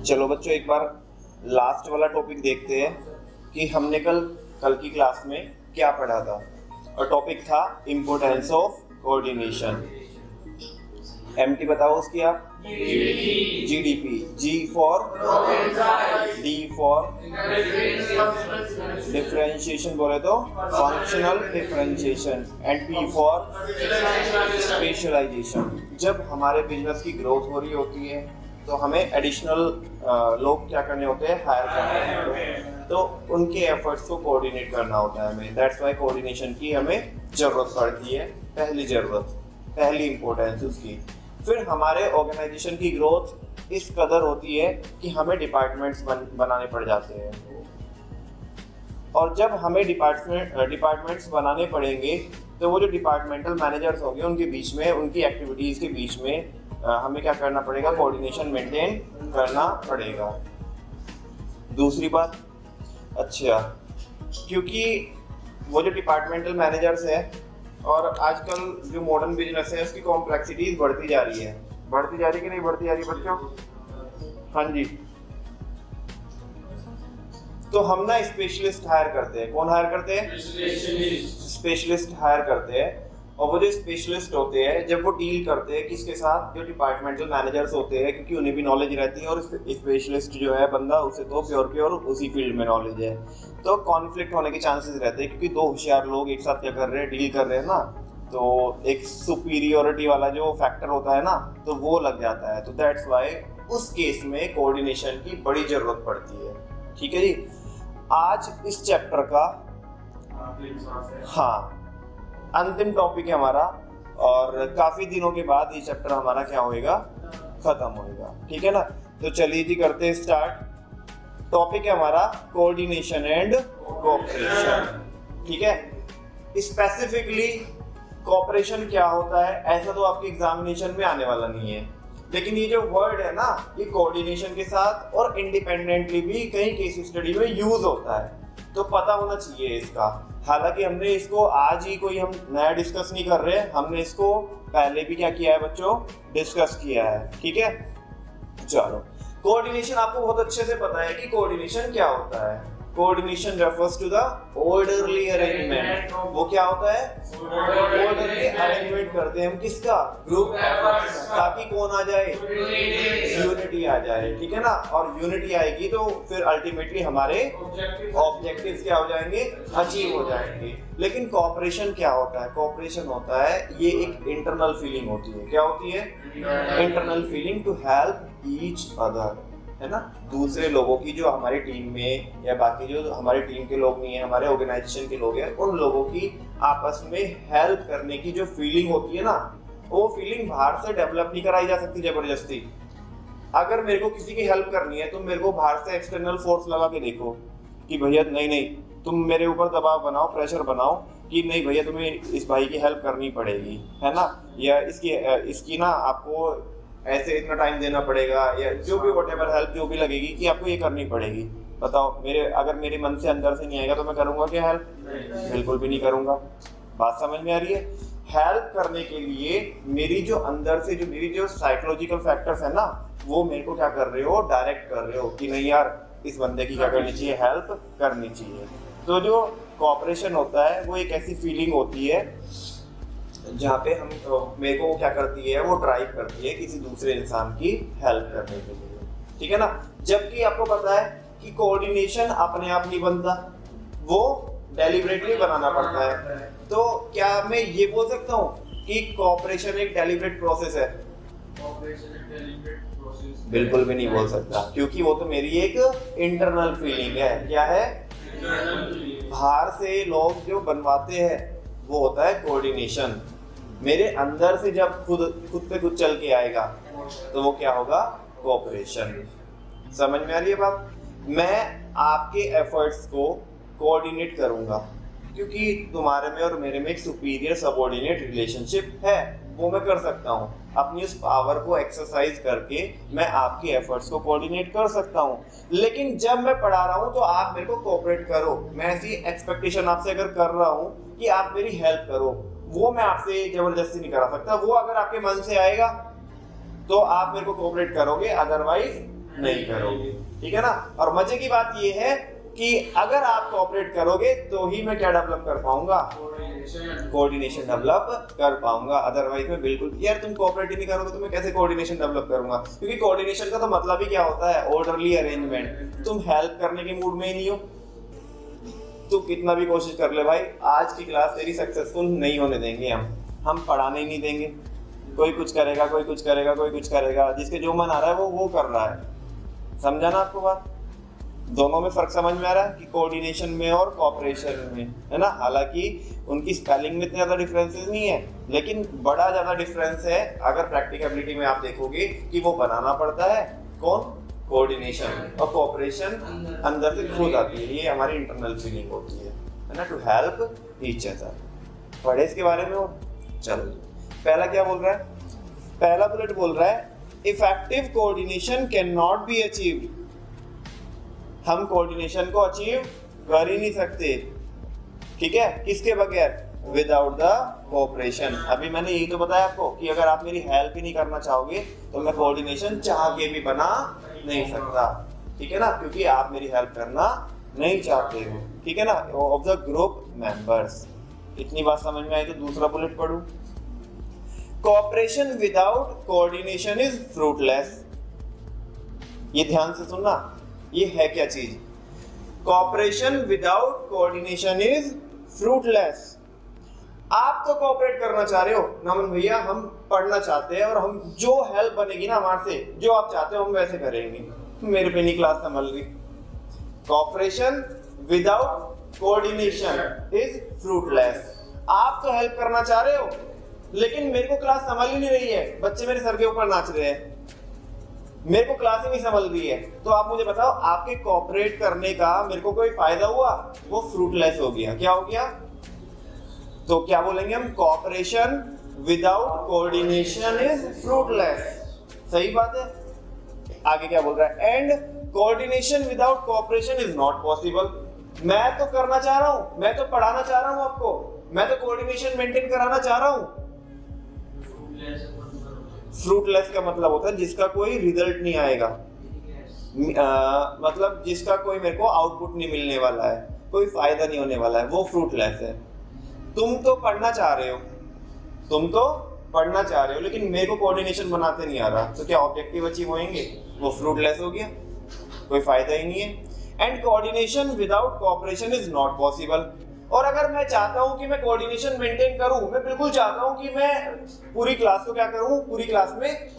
चलो बच्चों, एक बार लास्ट वाला टॉपिक देखते हैं कि हमने कल की क्लास में क्या पढ़ा था। और टॉपिक था इम्पोर्टेंस ऑफ कोऑर्डिनेशन। एमटी बताओ उसकी आप। GDP, G for D for differentiation बोले तो functional differentiation, and P for specialization. जब हमारे बिजनेस की ग्रोथ हो रही होती है तो हमें एडिशनल लोग क्या करने होते हैं, हायर करने होते हैं, तो उनके एफर्ट्स को कोऑर्डिनेट करना होता है हमें। दैट्स वाई कोऑर्डिनेशन की हमें जरूरत पड़ती है। पहली इंपॉर्टेंस उसकी। फिर हमारे ऑर्गेनाइजेशन की ग्रोथ इस कदर होती है कि हमें डिपार्टमेंट्स बनाने पड़ जाते हैं, और जब हमें डिपार्टमेंट्स बनाने पड़ेंगे तो वो जो डिपार्टमेंटल मैनेजर्स होंगे उनके बीच में, उनकी एक्टिविटीज़ के बीच में हमें क्या करना पड़ेगा, कोऑर्डिनेशन मेंटेन करना पड़ेगा। दूसरी बात, अच्छा, क्योंकि वो जो डिपार्टमेंटल मैनेजर्स है और आजकल जो मॉडर्न बिजनेस है उसकी कॉम्प्लेक्सिटीज बढ़ती जा रही है कि नहीं बढ़ती जा रही बच्चों? हाँ जी। तो हम ना स्पेशलिस्ट हायर करते हैं। कौन हायर करते हैं? स्पेशलिस्ट हायर करते हैं। और वो जो स्पेशलिस्ट होते हैं जब वो डील करते हैं किसके साथ, जो डिपार्टमेंटल मैनेजर्स होते हैं, क्योंकि उन्हें भी नॉलेज रहती है और स्पेशलिस्ट जो है बंदा, उसे तो प्योर उसी फील्ड में नॉलेज है, तो कॉन्फ्लिक्ट होने के चांसेस रहते हैं, क्योंकि दो होशियार लोग एक साथ क्या कर रहे हैं, डील कर रहे हैं ना, तो एक सुपीरियोरिटी वाला जो फैक्टर होता है ना, तो वो लग जाता है। तो दैट्स वाई उस केस में कोऑर्डिनेशन की बड़ी जरूरत पड़ती है। ठीक है जी। आज इस चैप्टर का अंतिम टॉपिक है हमारा, और काफी दिनों के बाद ये चैप्टर हमारा क्या होएगा, खत्म होएगा। ठीक है ना। तो चलिए जी, करते हैं स्टार्ट। टॉपिक है हमारा कोऑर्डिनेशन एंड कोऑपरेशन। ठीक है। स्पेसिफिकली कोऑपरेशन क्या होता है ऐसा तो आपके एग्जामिनेशन में आने वाला नहीं है, लेकिन ये जो वर्ड है ना, ये कोऑर्डिनेशन के साथ और इंडिपेंडेंटली भी कई केस स्टडी में यूज होता है, तो पता होना चाहिए इसका। हालांकि हमने इसको आज ही कोई हम नया डिस्कस नहीं कर रहे, हमने इसको पहले भी क्या किया है बच्चों, डिस्कस किया है। ठीक है। चलो, कोऑर्डिनेशन आपको बहुत अच्छे से पता है कि कोऑर्डिनेशन क्या होता है। Coordination refers to the orderly arrangement. वो क्या होता है? ऑर्डरली अरेंजमेंट करते हैं हम किसका, ग्रुप, ताकि कौन आ जाए, यूनिटी आ जाए। ठीक है ना। और यूनिटी आएगी तो फिर अल्टीमेटली हमारे ऑब्जेक्टिव्स क्या हो जाएंगे, अचीव हो जाएंगे। लेकिन कोऑपरेशन क्या होता है? कोऑपरेशन होता है, ये एक इंटरनल फीलिंग होती है। क्या होती है? Internal feeling to help each other, है ना। दूसरे लोगों की, जो हमारी टीम में या बाकी जो हमारे टीम के लोग नहीं है, हमारे ऑर्गेनाइजेशन के लोग हैं, उन लोगों की आपस में हेल्प करने की जो फीलिंग होती है ना, वो फीलिंग बाहर से डेवलप नहीं कराई जा सकती जबरदस्ती। अगर मेरे को किसी की हेल्प करनी है तो मेरे को बाहर से एक्सटर्नल फोर्स लगा के देखो कि भैया नहीं तुम मेरे ऊपर दबाव बनाओ, प्रेशर बनाओ कि नहीं भैया तुम्हें इस भाई की हेल्प करनी पड़ेगी, है ना, या इसकी ना आपको ऐसे इतना टाइम देना पड़ेगा, या जो भी व्हाटएवर हेल्प जो भी लगेगी कि आपको ये करनी पड़ेगी। बताओ, अगर मेरे मन से अंदर से नहीं आएगा तो मैं करूँगा क्या हेल्प? बिल्कुल भी नहीं करूँगा। बात समझ में आ रही है? हेल्प करने के लिए मेरी जो अंदर से जो मेरी जो साइकोलॉजिकल फैक्टर्स है ना, वो मेरे को क्या कर रहे हो, डायरेक्ट कर रहे हो कि नहीं यार इस बंदे की क्या करनी चाहिए, हेल्प करनी चाहिए। तो जो कोऑपरेशन होता है वो एक ऐसी फीलिंग होती है जहाँ पे हम मेरे को क्या करती है, वो ड्राइव करती है किसी दूसरे इंसान की हेल्प करने के लिए। ठीक है ना। जबकि आपको पता है कि कोऑर्डिनेशन अपने आप नहीं बनता, वो डेलिबरेटली बनाना पड़ता है। तो क्या मैं ये बोल सकता हूँ कि कोऑपरेशन एक डेलिबरेट प्रोसेस है? बिल्कुल भी नहीं बोल सकता, क्योंकि वो तो मेरी एक इंटरनल फीलिंग है। क्या है? बाहर से लोग जो बनवाते हैं वो होता है कोऑर्डिनेशन। मेरे अंदर से जब खुद पे खुद चल के आएगा तो वो क्या होगा, कोऑपरेशन। समझ में आ रही है बात? मैं आपके एफर्ट्स को कोऑर्डिनेट करूंगा क्योंकि तुम्हारे में और मेरे में एक सुपीरियर सबऑर्डिनेट रिलेशनशिप है, वो मैं कर सकता हूँ। अपनी उस पावर को एक्सरसाइज करके मैं आपके एफर्ट्स को कोऑर्डिनेट कर सकता हूँ। लेकिन जब मैं पढ़ा रहा हूँ तो आप मेरे को कोऑपरेट करो, मैं ऐसी एक्सपेक्टेशन आपसे अगर कर रहा हूँ कि आप मेरी हेल्प करो, वो मैं आपसे जबरदस्ती नहीं करा सकता। वो अगर आपके मन से आएगा तो आप मेरे को कोऑपरेट करोगे, अदरवाइज नहीं करोगे, ठीक है ना। और मजे की बात ये है कि अगर आप कोऑपरेट करोगे तो ही मैं क्या डेवलप कर पाऊंगा, कोऑर्डिनेशन डेवलप कर पाऊंगा। अदरवाइज मैं बिल्कुल, यार तुम कोऑपरेट ही नहीं करोगे तो मैं कैसे कोऑर्डिनेशन डेवलप करूंगा, क्योंकि कोऑर्डिनेशन का तो मतलब ही क्या होता है, ऑर्डरली अरेंजमेंट। तुम हेल्प करने के मूड में ही नहीं हो, तू कितना भी कोशिश कर ले भाई, आज की क्लास तेरी सक्सेसफुल नहीं होने देंगे हम पढ़ाने ही नहीं देंगे। कोई कुछ करेगा, कोई कुछ करेगा, कोई कुछ करेगा, जिसके जो मन आ रहा है वो कर रहा है। समझा ना आपको बात? दोनों में फर्क समझ में आ रहा है कि कोऑर्डिनेशन में और कोऑपरेशन में, है ना। हालांकि उनकी स्पेलिंग में इतने ज़्यादा डिफरेंसेस नहीं है, लेकिन बड़ा ज़्यादा डिफरेंस है अगर प्रैक्टिकबिलिटी में आप देखोगे कि वो बनाना पड़ता है कौन, कोऑर्डिनेशन, और कोऑपरेशन अंदर से खुद आती है, ये हमारी इंटरनल फीलिंग होती है ना, टू हेल्प ईच अदर। पढ़े इसके बारे में हो? चलो, पहला क्या बोल रहा है, पहला बुलेट बोल रहा है effective coordination can not be achieved. हम कोऑर्डिनेशन को अचीव कर ही नहीं सकते, ठीक है, किसके बगैर, विदाउट द कोऑपरेशन। अभी मैंने यही तो बताया आपको कि अगर आप मेरी हेल्प ही नहीं करना चाहोगे तो मैं कोऑर्डिनेशन चाह के भी बना नहीं सकता, ठीक है ना, क्योंकि आप मेरी हेल्प करना नहीं चाहते हो, ठीक है ना, ऑफ द ग्रुप मेंबर्स। इतनी बात समझ में आई तो दूसरा बुलेट पढ़ूं। Cooperation without coordination is fruitless. ये ध्यान से सुनना, ये है क्या चीज, cooperation without coordination is fruitless. आप तो कोऑपरेट करना चाह रहे हो नमन भैया, हम पढ़ना चाहते हैं और हम जो हेल्प बनेगी ना हमारे से, जो आप चाहते हो हम वैसे करेंगे, मेरे पे नहीं क्लास संभल रही। Cooperation without coordination is fruitless. आप तो हेल्प करना चाह रहे हो लेकिन मेरे को क्लास संभल ही नहीं रही है, बच्चे मेरे सर के ऊपर नाच रहे हैं, मेरे को क्लास ही नहीं संभल रही है, तो आप मुझे बताओ आपके कोऑपरेट करने का मेरे को कोई फायदा हुआ? वो फ्रूटलेस हो गया। क्या हो गया? तो क्या बोलेंगे हम, cooperation without coordination is fruitless. सही बात है। आगे क्या बोल रहा है, and coordination without cooperation is not possible. मैं तो करना चाह रहा हूं, मैं तो पढ़ाना चाह रहा हूं आपको, मैं तो कोऑर्डिनेशन मेंटेन कराना चाह रहा हूं। फ्रूटलेस का मतलब होता है जिसका कोई रिजल्ट नहीं आएगा, मतलब जिसका कोई मेरे को आउटपुट नहीं मिलने वाला है, कोई फायदा नहीं होने वाला है, वो फ्रूटलेस है। तुम तो पढ़ना चाह रहे हो, तुम तो पढ़ना चाह रहे हो लेकिन मेरे को कोऑर्डिनेशन बनाते नहीं आ रहा, तो क्या ऑब्जेक्टिव अचीव होंगे? वो फ्रूटलेस हो गया, कोई फायदा ही नहीं है। And coordination without cooperation is not possible. और अगर मैं चाहता हूं कि मैं कोऑर्डिनेशन मेंटेन करूं, मैं बिल्कुल चाहता हूं कि मैं पूरी क्लास को क्या करूं, पूरी क्लास में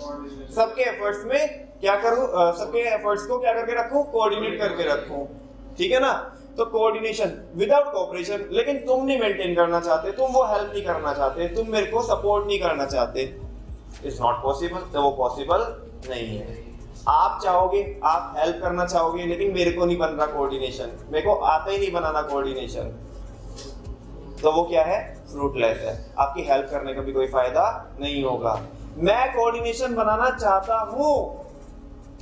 सबके एफर्ट्स में क्या करूं, सबके एफर्ट्स को क्या करके रखूं, कोऑर्डिनेट करके रखूं, ठीक है ना। तो कोऑर्डिनेशन विदाउट कोऑपरेशन, लेकिन तुम नहीं मेंटेन करना चाहते, तुम वो हेल्प नहीं करना चाहते, तुम मेरे को सपोर्ट नहीं करना चाहते, इट्स नॉट पॉसिबल। तो वो पॉसिबल नहीं है। आप चाहोगे, आप हेल्प करना चाहोगे, लेकिन मेरे को नहीं बन रहा कोऑर्डिनेशन, मेरे को आता ही नहीं बनाना कोऑर्डिनेशन, तो वो क्या है, फ्रूटलेस है। आपकी हेल्प करने का भी कोई फायदा नहीं होगा। मैं कोऑर्डिनेशन बनाना चाहता हूं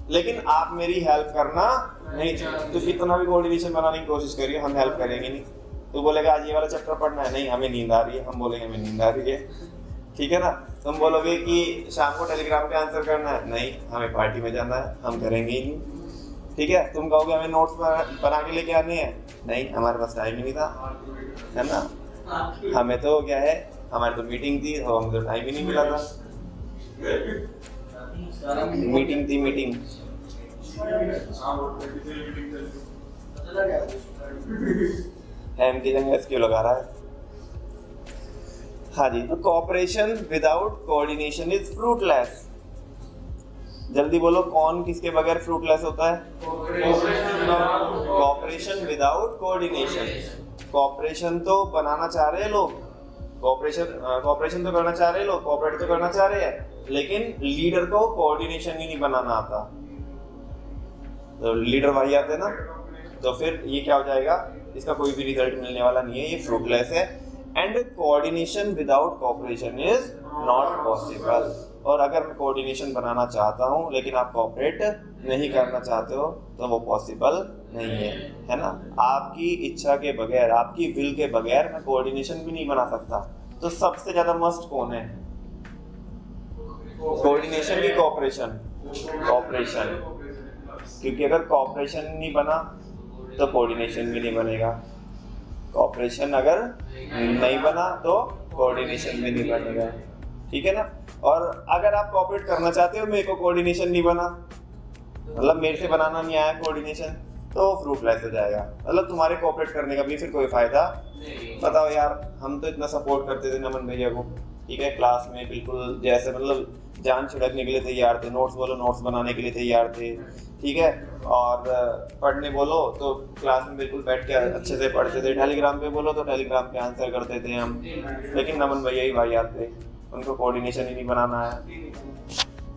लेकिन आप मेरी हेल्प करना नहीं चाहते, तो कितना भी कोऑर्डिनेशन बनाने की कोशिश करिए, हम हेल्प करेंगे नहीं। तो बोलेगा आज ये वाला चैप्टर पढ़ना है, नहीं हमें नींद आ रही है, हम बोलेंगे हमें नींद आ रही है, ठीक है ना। तुम बोलोगे कि शाम को टेलीग्राम पे आंसर करना है, नहीं हमें पार्टी में जाना है, हम करेंगे ही नहीं, ठीक है। तुम कहोगे हमें नोट्स बना के लेके आने हैं, नहीं हमारे पास टाइम ही नहीं था, है ना। हमें तो क्या है, हमारी तो मीटिंग थी तो हमें तो टाइम ही नहीं मिला था, मीटिंग थी मीटिंग। एम की जगह एस क्यों लगा रहा है? हाँ जी, तो cooperation without coordination is fruitless. जल्दी बोलो, कौन किसके बगैर फ्रूटलेस होता है? Cooperation without coordination. कोऑपरेशन तो बनाना चाह रहे हैं लोग, कोऑपरेशन तो करना चाह रहे हैं लोग, कोऑपरेट तो करना चाह रहे हैं, लेकिन लीडर को कोऑर्डिनेशन ही नहीं बनाना आता, तो लीडर वही आते ना, तो फिर ये क्या हो जाएगा, इसका कोई भी रिजल्ट मिलने वाला नहीं है, ये फ्रूटलेस है। And coordination without cooperation is not possible. और अगर मैं कोऑर्डिनेशन बनाना चाहता हूँ लेकिन आप कोऑपरेट नहीं करना चाहते हो तो वो पॉसिबल नहीं है ना। आपकी इच्छा के बगैर, आपकी विल के बगैर मैं कोऑर्डिनेशन भी नहीं बना सकता। तो सबसे ज्यादा मस्ट कौन है, कोऑर्डिनेशन की कोऑपरेशन? कोऑपरेशन। क्योंकि अगर कॉपरेशन नहीं बना तो कोऑर्डिनेशन भी नहीं बनेगा, कॉपरेशन अगर नहीं बना तो कोऑर्डिनेशन भी नहीं बनेगा, ठीक है ना। और अगर आप कोऑपरेट करना चाहते हो, मेरे को कोऑर्डिनेशन नहीं बना, मतलब मेरे से बनाना नहीं आया कोऑर्डिनेशन, तो फ्रूटलेस हो जाएगा, मतलब तुम्हारे कोऑपरेट करने का भी फिर कोई फायदा। बताओ यार, हम तो इतना सपोर्ट करते थे नमन भैया को, ठीक है, क्लास में बिल्कुल जैसे मतलब जान छिड़कने के लिए तैयार थे, नोट्स बोलो नोट्स बनाने के लिए तैयार थे, ठीक है, और पढ़ने बोलो तो क्लास में बिल्कुल बैठ के अच्छे से पढ़ते थे, टेलीग्राम पे बोलो तो टेलीग्राम पे आंसर करते थे हम। लेकिन नमन भैया ही भाई आते, उनको कोऑर्डिनेशन ही नहीं बनाना है।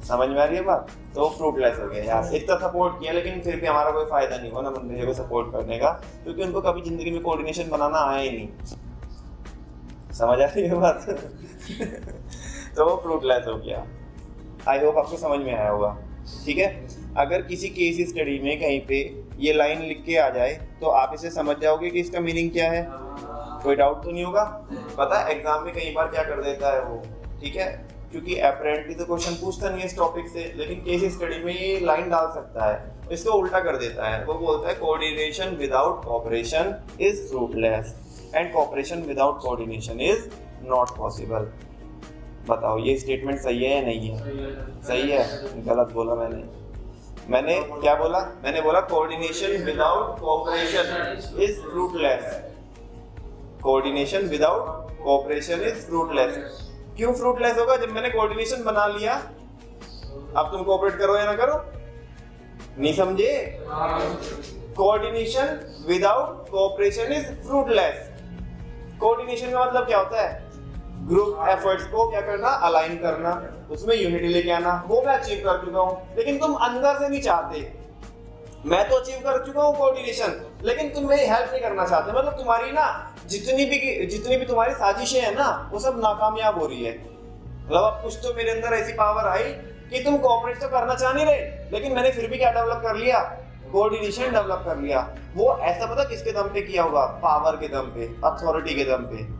समझ में आ रही है बात? तो फ्रूटलेस हो गया यार, इतना सपोर्ट किया लेकिन फिर भी हमारा कोई फायदा नहीं हुआ नमन भैया को सपोर्ट करने का, क्योंकि उनको कभी जिंदगी में कोऑर्डिनेशन बनाना आया ही नहीं। समझ आ रही है बात? तो वो फ्रूटलेस हो गया। आई होप आपको समझ में आया होगा, ठीक है। अगर किसी केस स्टडी में कहीं पे ये लाइन लिख के आ जाए तो आप इसे समझ जाओगे कि इसका मीनिंग क्या है, कोई डाउट तो नहीं होगा। पता है एग्जाम में कई बार क्या कर देता है वो, ठीक है, क्योंकि अपेरेंटली तो क्वेश्चन पूछता नहीं है इस टॉपिक से, लेकिन केस स्टडी में ये लाइन डाल सकता है, इसको उल्टा कर देता है। वो बोलता है coordination without cooperation is fruitless and cooperation without coordination is not possible. बताओ ये स्टेटमेंट सही है या नहीं है? सही है? गलत बोला मैंने क्या बोला? मैंने बोला coordination without cooperation is fruitless, coordination without cooperation is fruitless. क्यों फ्रूटलेस होगा? जब मैंने कोऑर्डिनेशन बना लिया, अब तुम कोऑपरेट करो या ना करो, नहीं समझे? Coordination without cooperation is fruitless. Coordination का मतलब क्या होता है? ग्रुप एफर्ट्स को क्या करना, अलाइन करना, उसमें यूनिटी लेके आना। वो मैं अचीव कर चुका हूँ, लेकिन तुम अंदर से नहीं चाहते। मैं तो अचीव कर चुका हूँ कोऑर्डिनेशन, लेकिन तुम मेरी हेल्प नहीं करना चाहते। मतलब तुम्हारी ना जितनी भी तुम्हारी साजिशें हैं ना, वो सब नाकामयाब हो रही है। मतलब अब कुछ तो मेरे अंदर ऐसी पावर आई कि तुम कोऑपरेट तो करना चाह नहीं रहे, लेकिन मैंने फिर भी क्या डेवलप कर लिया? कोऑर्डिनेशन डेवलप कर लिया। वो ऐसा पता किसके दम पे किया होगा? पावर के दम पे, अथॉरिटी के दम पे।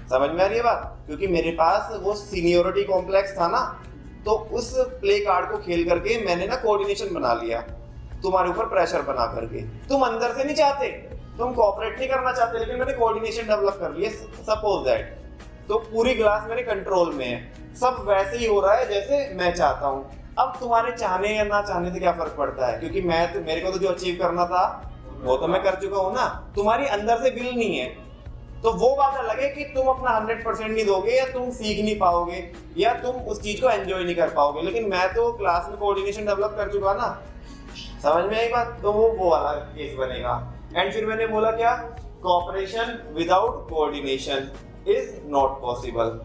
समझ में आ रही है बात? क्योंकि मेरे पास वो सीनियोरिटी कॉम्प्लेक्स था ना, तो उस प्ले कार्ड को खेल करके मैंने ना कोऑर्डिनेशन बना लिया तुम्हारे ऊपर प्रेशर बना करके। तुम अंदर से नहीं चाहते, तुम कोऑपरेट नहीं करना चाहते, लेकिन मैंने कोऑर्डिनेशन डेवलप कर लिया। सपोज दैट, तो पूरी क्लास मेरे कंट्रोल में है, सब वैसे ही हो रहा है जैसे मैं चाहता हूँ। अब तुम्हारे चाहने या ना चाहने से क्या फर्क पड़ता है? क्योंकि मेरे को तो जो अचीव करना था वो तो मैं कर चुका हूँ ना। तुम्हारी अंदर से विल नहीं है, तो वो बात अलग है कि तुम अपना 100% नहीं दोगे, या तुम सीख नहीं पाओगे, या तुम उस चीज को एंजॉय नहीं कर पाओगे। लेकिन मैं तो क्लास में कोऑर्डिनेशन डेवलप कर चुका ना। समझ में आई बात? तो वो वाला केस बनेगा। एंड फिर मैंने बोला क्या? Cooperation without coordination is not possible.